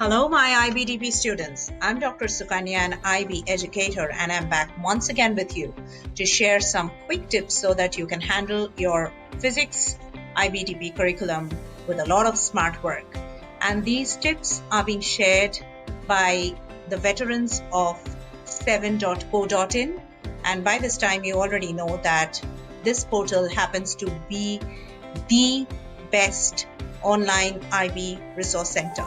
Hello, my IBDP students. I'm Dr. Sukanya, an IB educator, and I'm back once again with you to share some quick tips so that you can handle your physics IBDP curriculum with a lot of smart work. And these tips are being shared by the veterans of 7.co.in. And by this time, you already know that this portal happens to be the best online IB resource center.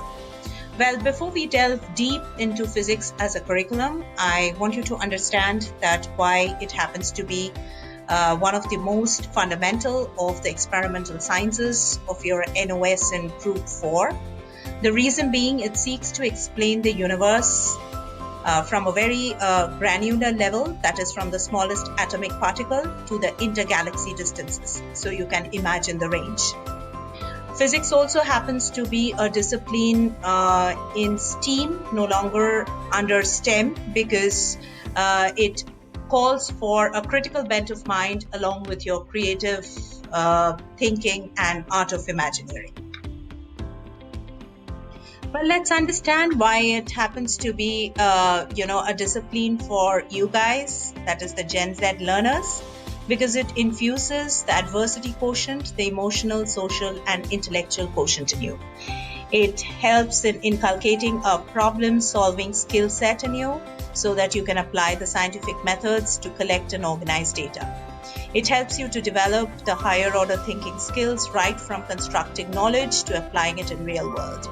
Well, before we delve deep into physics as a curriculum, I want you to understand that why it happens to be one of the most fundamental of the experimental sciences of your NOS in Group 4. The reason being it seeks to explain the universe from a very granular level, that is from the smallest atomic particle to the intergalaxy distances. So you can imagine the range. Physics also happens to be a discipline in STEAM, no longer under STEM, because it calls for a critical bent of mind along with your creative thinking and art of imaginary. Well, let's understand why it happens to be, a discipline for you guys, that is the Gen Z learners. Because it infuses the adversity quotient, the emotional, social, and intellectual quotient in you. It helps in inculcating a problem-solving skill set in you so that you can apply the scientific methods to collect and organize data. It helps you to develop the higher order thinking skills right from constructing knowledge to applying it in real world.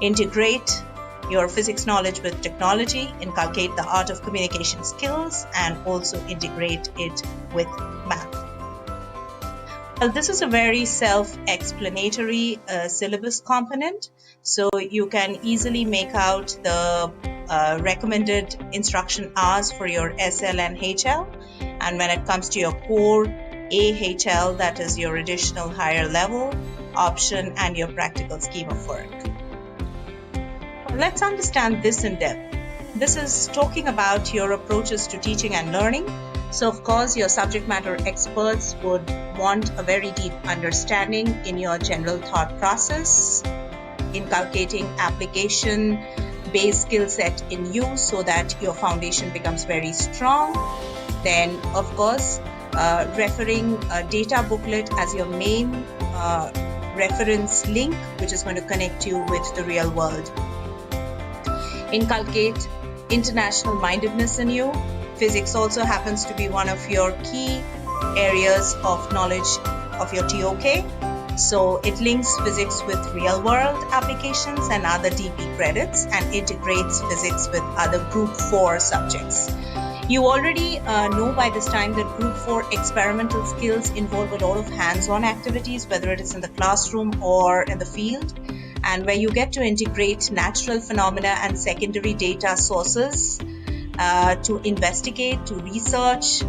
Integrate your physics knowledge with technology, inculcate the art of communication skills, and also integrate it with math. Well, this is a very self-explanatory syllabus component, so you can easily make out the recommended instruction hours for your SL and HL. And when it comes to your core AHL, that is your additional higher level option and your practical scheme of work. Let's understand this in depth. This is talking about your approaches to teaching and learning. So, of course, your subject matter experts would want a very deep understanding in your general thought process, inculcating application-based skill set in you so that your foundation becomes very strong. Then, of course, referring a data booklet as your main reference link, which is going to connect you with the real world. Inculcate international mindedness in you. Physics also happens to be one of your key areas of knowledge of your TOK. So it links physics with real world applications and other DP credits and integrates physics with other Group 4 subjects. You already know by this time that Group 4 experimental skills involve a lot of hands-on activities, whether it is in the classroom or in the field. And where you get to integrate natural phenomena and secondary data sources to investigate, to research,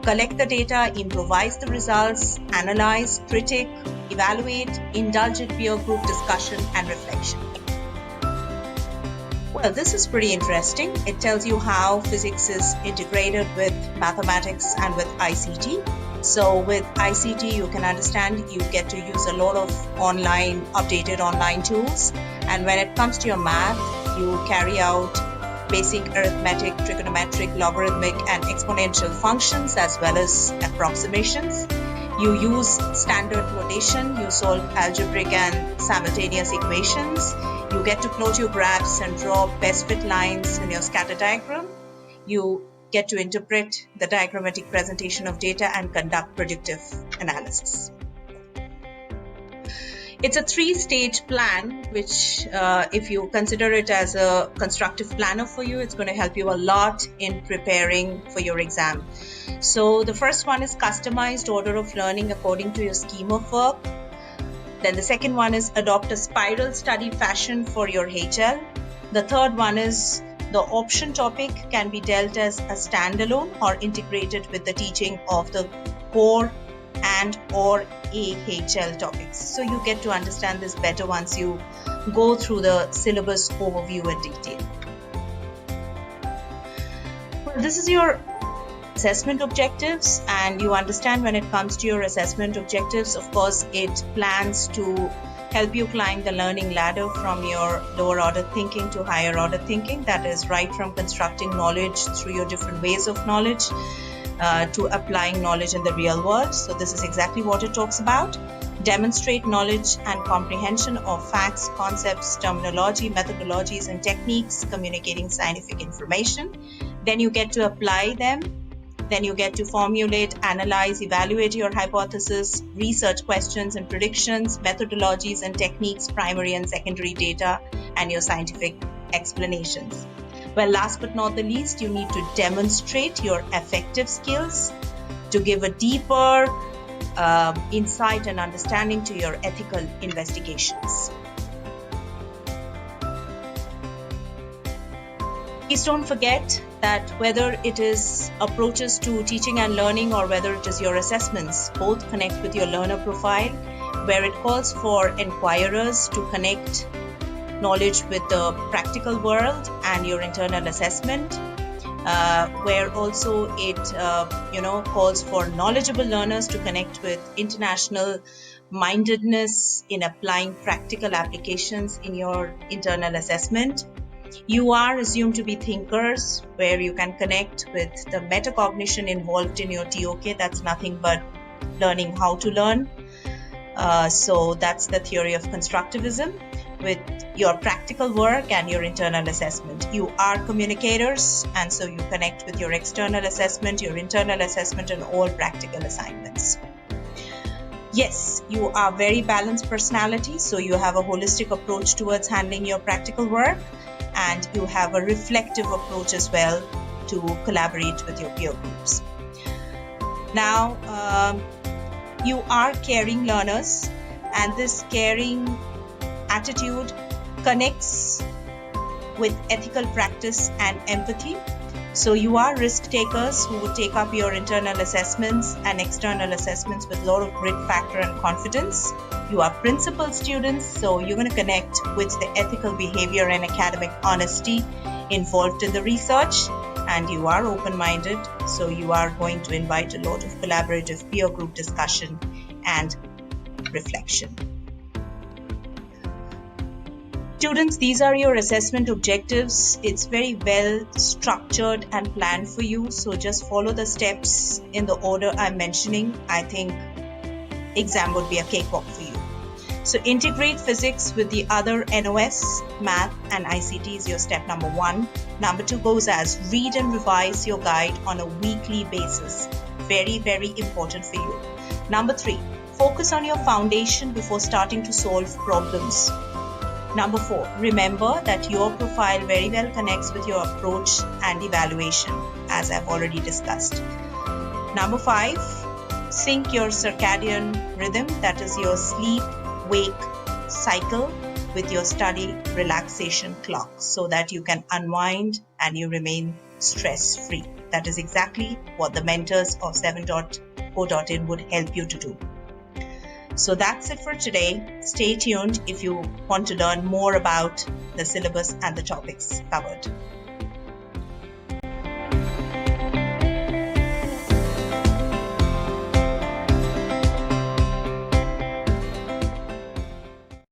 collect the data, improvise the results, analyze, critique, evaluate, indulge in peer group discussion and reflection. Well, this is pretty interesting. It tells you how physics is integrated with mathematics and with ICT. So with ICT, you can understand you get to use a lot of updated online tools. And when it comes to your math, you carry out basic arithmetic, trigonometric, logarithmic, and exponential functions as well as approximations. You use standard notation, you solve algebraic and simultaneous equations. You get to plot your graphs and draw best fit lines in your scatter diagram. You get to interpret the diagrammatic presentation of data and conduct predictive analysis. It's a 3-stage plan, which if you consider it as a constructive planner for you, it's going to help you a lot in preparing for your exam. So the first one is customized order of learning according to your scheme of work. Then the second one is adopt a spiral study fashion for your HL. The third one is the option topic can be dealt as a standalone or integrated with the teaching of the core and or AHL topics. So you get to understand this better once you go through the syllabus overview in detail. Well, this is your assessment objectives, and you understand when it comes to your assessment objectives, of course, it plans to help you climb the learning ladder from your lower order thinking to higher order thinking. That is right from constructing knowledge through your different ways of knowledge to applying knowledge in the real world. So this is exactly what it talks about. Demonstrate knowledge and comprehension of facts, concepts, terminology, methodologies, and techniques communicating scientific information. Then you get to apply them. Then you get to formulate, analyze, evaluate your hypothesis, research questions and predictions, methodologies and techniques, primary and secondary data, and your scientific explanations. Well, last but not the least, you need to demonstrate your affective skills to give a deeper insight and understanding to your ethical investigations. Please don't forget that whether it is approaches to teaching and learning or whether it is your assessments, both connect with your learner profile, where it calls for inquirers to connect knowledge with the practical world and your internal assessment, where also it calls for knowledgeable learners to connect with international mindedness in applying practical applications in your internal assessment. You are assumed to be thinkers, where you can connect with the metacognition involved in your TOK. That's nothing but learning how to learn. So that's the theory of constructivism with your practical work and your internal assessment. You are communicators, and so you connect with your external assessment, your internal assessment, and all practical assignments. Yes, you are very balanced personality, so you have a holistic approach towards handling your practical work, and you have a reflective approach as well to collaborate with your peer groups. Now, you are caring learners, and this caring attitude connects with ethical practice and empathy. So you are risk takers who would take up your internal assessments and external assessments with a lot of grit factor and confidence. You are principled students, so you're going to connect with the ethical behavior and academic honesty involved in the research. And you are open-minded, so you are going to invite a lot of collaborative peer group discussion and reflection. Students, these are your assessment objectives. It's very well structured and planned for you, so just follow the steps in the order I'm mentioning. I think exam would be a cakewalk for you. So integrate physics with the other NOS, math and ICT is your step number 1. Number 2 goes as read and revise your guide on a weekly basis. Very, very important for you. Number 3, focus on your foundation before starting to solve problems. Number 4, remember that your profile very well connects with your approach and evaluation, as I've already discussed. Number 5, sync your circadian rhythm, that is your sleep-wake cycle, with your study relaxation clock so that you can unwind and you remain stress-free. That is exactly what the mentors of 7.co.in would help you to do. So that's it for today. Stay tuned if you want to learn more about the syllabus and the topics covered.